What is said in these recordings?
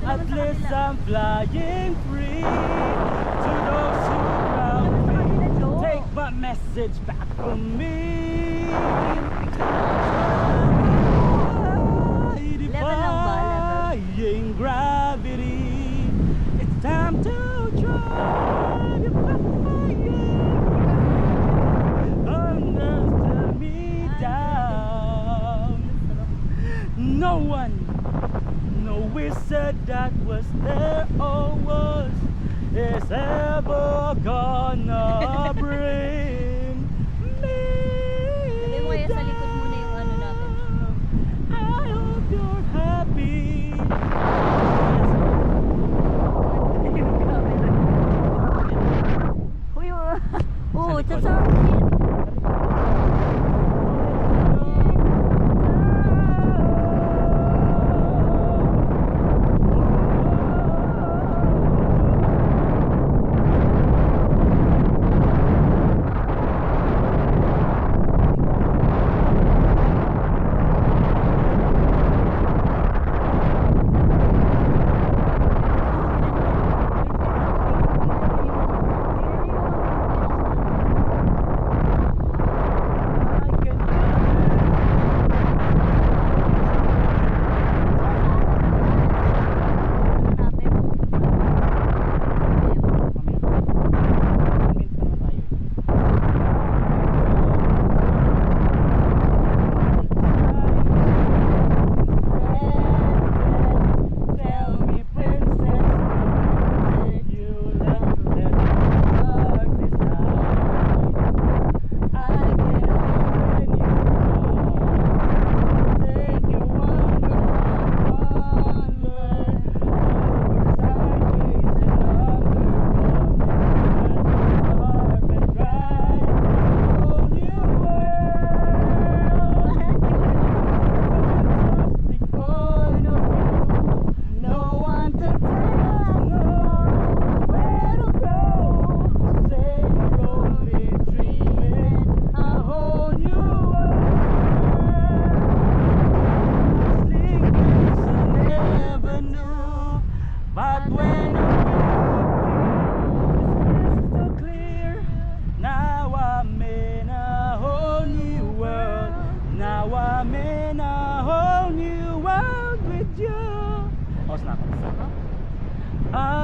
At least I'm flying free to those who love me. Take my message back from me. Defying gravity. It's time to try to understand me down. No one, no wizard that was there or was is ever gonna bring me Sabi mo kaya sa likod muna yung ano natin. I hope you're happy. Uy, oh, sasakit.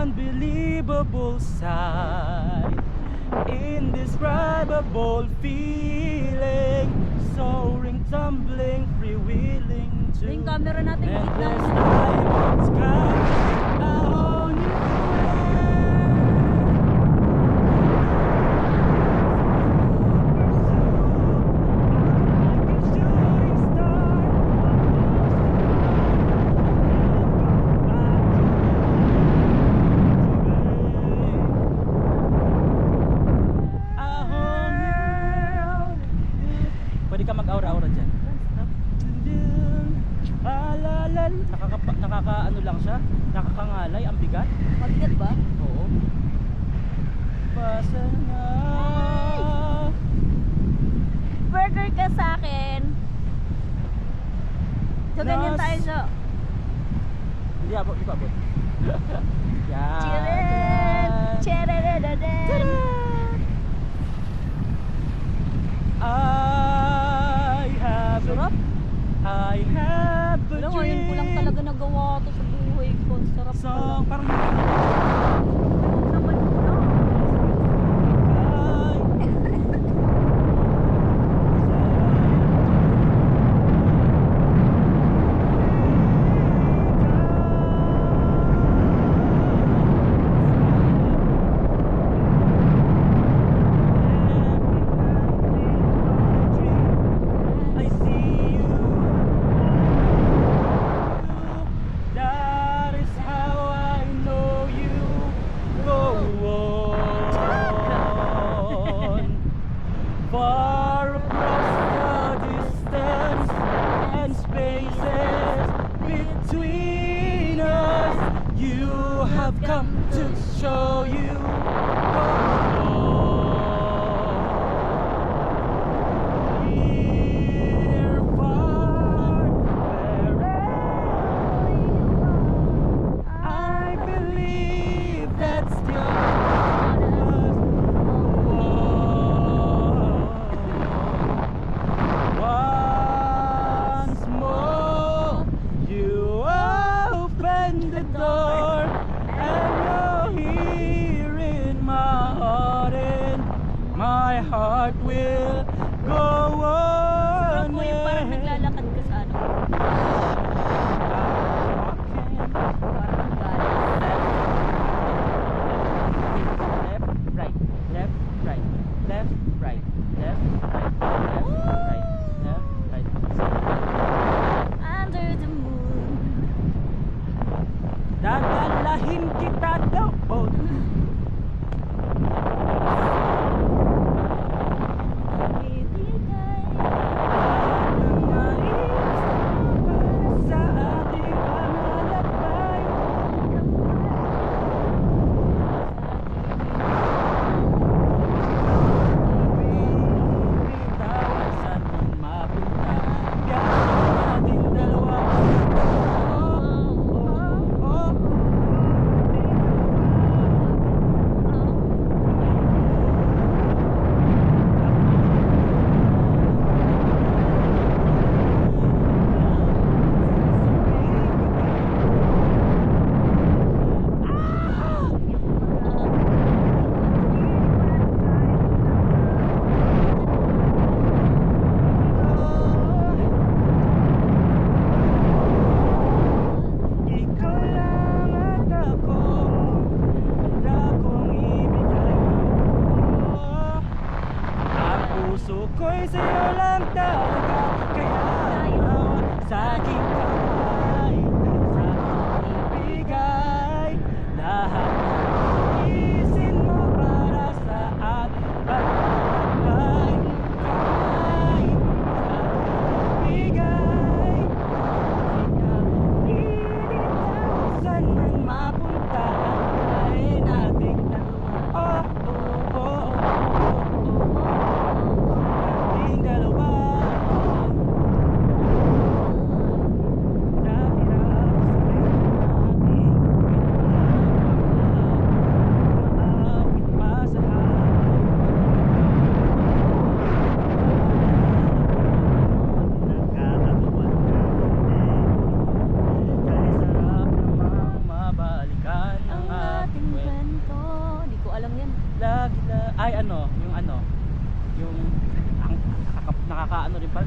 Unbelievable sight, indescribable feeling, soaring, tumbling, freewheeling to Yung camera natin, endless night sky. A whole new pwede ka mag-aura-aura dyan. Nakaka-ano lang siya, nakakangalay, ang bigat. Mabigat ba? Oo. Basa na. Burger ka sa akin. So, ganyan tayo, so. Hindi abot, di pa abot. Yan. Chiren! Chiren! I have a Alam mo, ngayon ko lang dream. talaga nagawa to sa buhay ko. Sarap So, pala. parang Naman ko na. I see you. That is how I know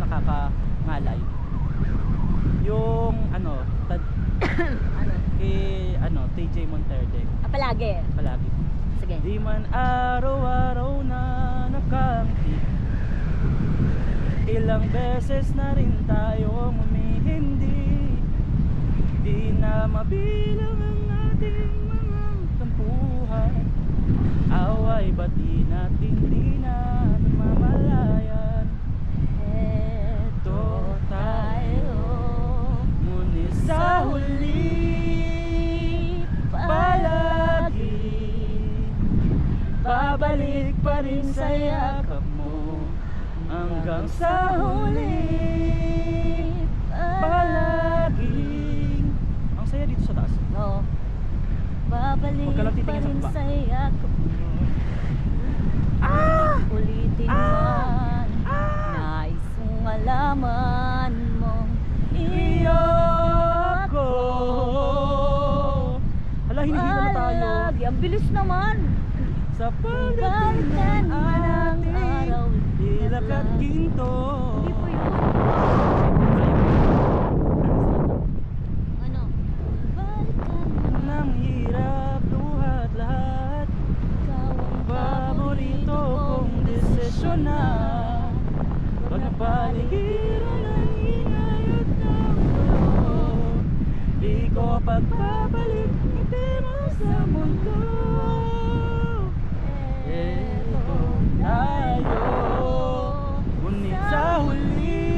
nakakangalay. Yung ano, Ano? kay TJ Monterde Palagi. palagi. Sige. Di man araw-araw na nakangiti, ilang beses na rin tayo humihindi. Di na mabilang ang ating mga tampuhan. Away ba't di natin di na namamalayan? Eto tayo. Ngunit sa huli palagi babalik pa rin sa yakap mo. Hanggang sa huli palaging. Ang saya dito sa taas. No. Babalik Huwag ka lang pa titingin sa rin baba. sa yakap mo. Ulitin Ah! man. Nais kong malaman mong Iyo ako. Hala, hinihila na tayo. palagi. Ang bilis naman. Sa pagdating Balikan ng man ang araw. ating ilak at ginto. Hindi po yun. Ano? Balikan man. Nang hirap, luhat lahat. Ikaw ang Paborito kong desisyon na. Pag napaligiran ng ingay at ng gulo, di ko pagpapalik ngiti mo sa mundo. Eto tayo, ngunit sa huli,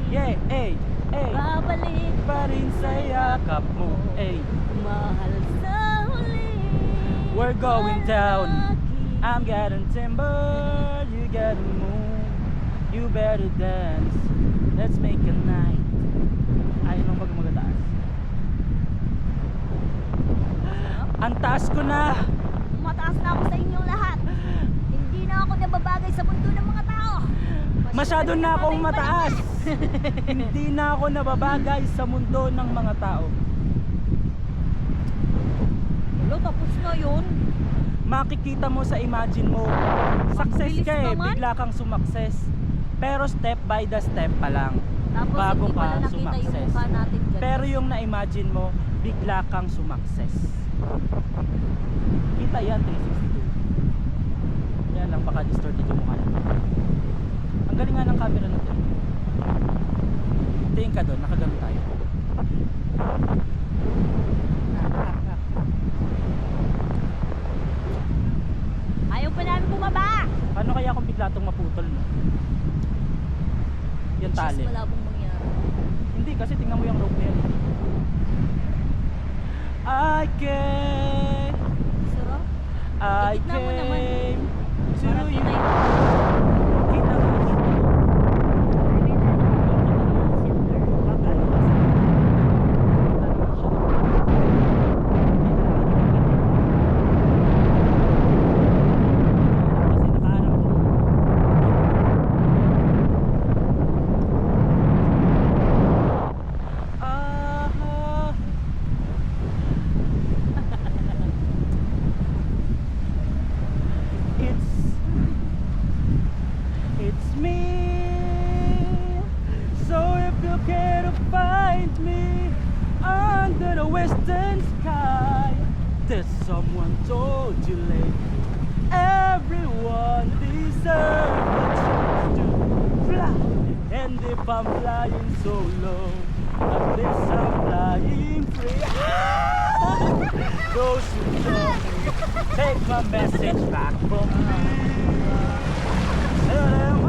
yeah, Babalik pa rin sa yakap mo, mahal sa huli. We're going down. Palagi. I'm getting timber, you gotta move, you better dance, let's make a night. Ayaw nang magmagataas. Ang taas ko na. Mataas na ako sa inyong lahat. Hindi na ako nababagay sa mundo ng mga tao. Masyado na akong Masyado mataas. Hindi na ako nababagay sa mundo ng mga tao. Hello, tapos na yun. Makikita mo sa imagine mo, success bilis ka eh, naman. bigla kang sumakses. Pero step by the step pa lang Tapos bago hindi pala ka nakita yung sumakses. mukha natin dyan. Pero yung na-imagine mo, bigla kang sumakses. Kita yan, 362. Yan lang, baka distorted yung mukha natin. Ang galing nga ng camera natin. Tingin ka doon, nakagano tayo. Ayaw pa namin bumaba. Paano kaya kung bigla itong maputol, no? Yung tali. Just malabong mangyari. Hindi, kasi tingnan mo yung rope na yan. I came, Sarap. I Tignan mo naman. came to Parang you. kita yung Kita mo, kita mo. Baka ano kasi. Kita naman siya. Kasi nakaharap ko. Ah, it's me. So if you care to find me under the western sky, there's someone told you late. Everyone deserves a chance to fly. And if I'm flying solo, at least I'm flying free. Those who know me, take my message back from me. Tell them